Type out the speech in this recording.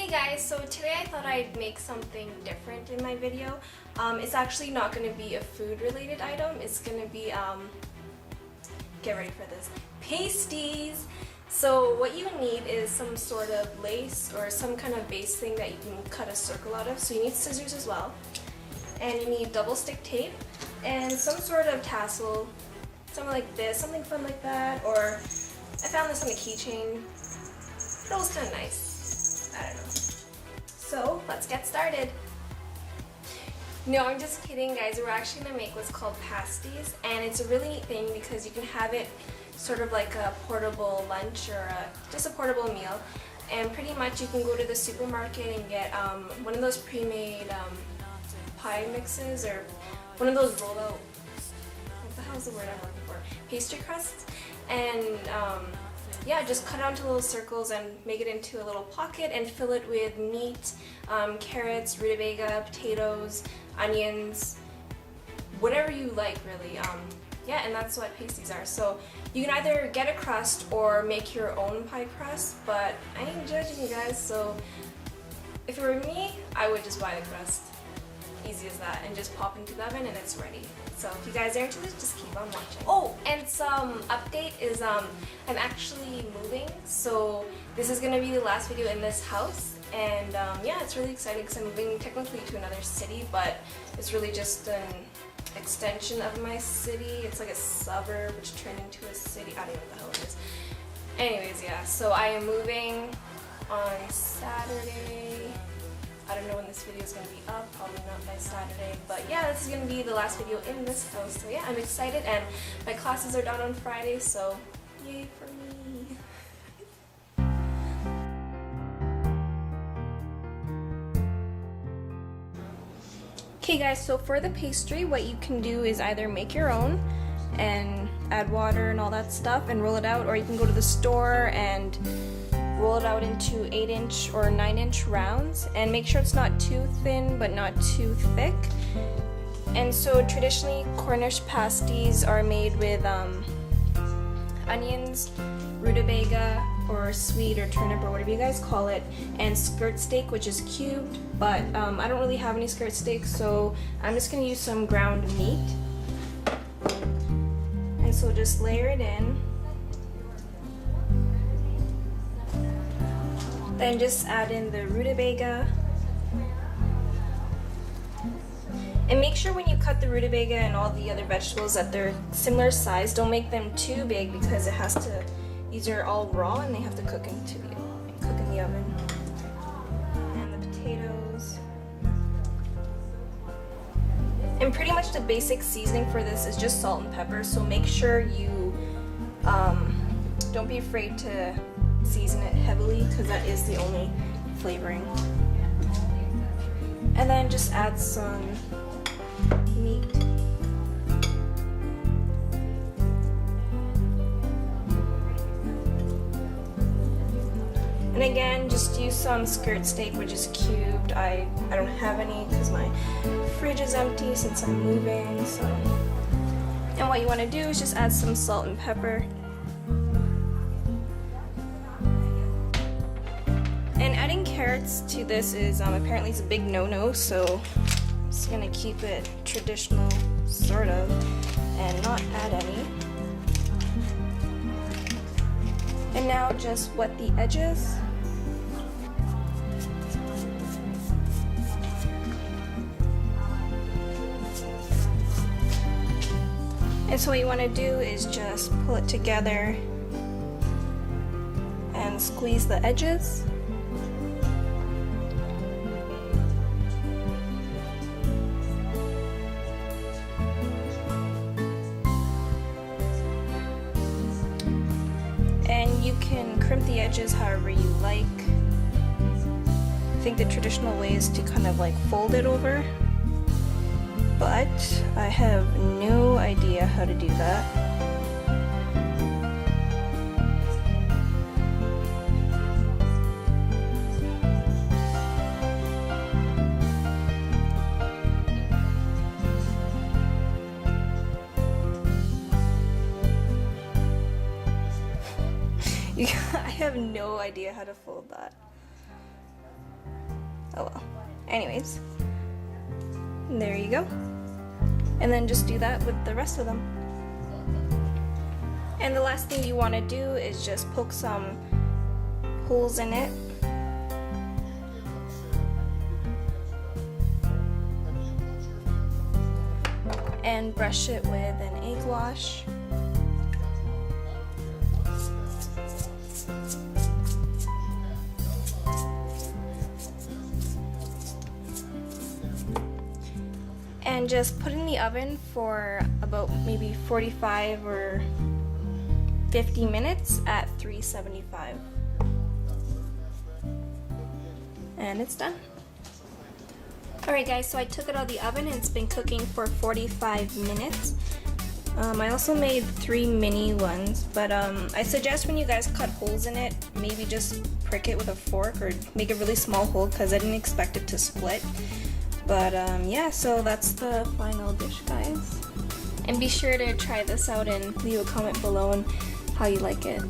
Hey guys, so today I thought I'd make something different in my video. It's actually not going to be a food related item. It's going to be, get ready for this, pasties. So what you need is some sort of lace or some kind of base thing that you can cut a circle out of. So you need scissors as well. And you need double stick tape and some sort of tassel, something like this, something fun like that. Or I found this on a keychain. It was kind of nice. I don't know. So let's get started. No, I'm just kidding, guys. We're actually gonna make what's called pasties, and it's a really neat thing because you can have it sort of like a portable lunch or just a portable meal. And pretty much you can go to the supermarket and get one of those pre-made pie mixes or one of those rolled out, what the hell is the word I'm looking for? Pastry crusts. And yeah, just cut it out into little circles and make it into a little pocket and fill it with meat, carrots, rutabaga, potatoes, onions, whatever you like really. Yeah, and that's what pasties are. So you can either get a crust or make your own pie crust, but I ain't judging you guys, so if it were me, I would just buy the crust. Easy as that, and just pop into the oven and it's ready. So if you guys are into this, just keep on watching. Oh, and some update is I'm actually moving, so this is gonna be the last video in this house, and yeah, it's really exciting because I'm moving technically to another city, but it's really just an extension of my city. It's like a suburb which turned into a city. I don't know what the hell it is. Anyways, yeah, so I am moving on Saturday. I don't know when this video is going to be up, probably not by Saturday, but yeah, this is going to be the last video in this house, so yeah, I'm excited, and my classes are done on Friday, so yay for me. Okay guys, so for the pastry, what you can do is either make your own and add water and all that stuff and roll it out, or you can go to the store and roll it out into 8-inch or 9-inch rounds, and make sure it's not too thin but not too thick. And so traditionally Cornish pasties are made with onions, rutabaga or sweet or turnip or whatever you guys call it, and skirt steak, which is cubed, but I don't really have any skirt steak, so I'm just going to use some ground meat. And so just layer it in. Then just add in the rutabaga. And make sure when you cut the rutabaga and all the other vegetables that they're similar size. Don't make them too big because it has to, these are all raw and they have to cook in the oven. And the potatoes. And pretty much the basic seasoning for this is just salt and pepper, so make sure you don't be afraid to season it heavily because that is the only flavoring. And then just add some meat. And again, just use some skirt steak, which is cubed. I don't have any because my fridge is empty since I'm moving. So, and what you want to do is just add some salt and pepper. And adding carrots to this is apparently it's a big no-no, so I'm just gonna keep it traditional, sort of, and not add any. And now just wet the edges. And so what you want to do is just pull it together and squeeze the edges. And you can crimp the edges however you like. I think the traditional way is to kind of like fold it over, but I have no idea how to do that. I have no idea how to fold that. Oh well. Anyways, there you go. And then just do that with the rest of them. And the last thing you want to do is just poke some holes in it. And brush it with an egg wash. And just put in the oven for about maybe 45 or 50 minutes at 375. And it's done. Alright guys, so I took it out of the oven and it's been cooking for 45 minutes. I also made 3 mini ones, but I suggest when you guys cut holes in it, maybe just prick it with a fork or make a really small hole because I didn't expect it to split. But yeah, so that's the final dish, guys. And be sure to try this out and leave a comment below on how you like it.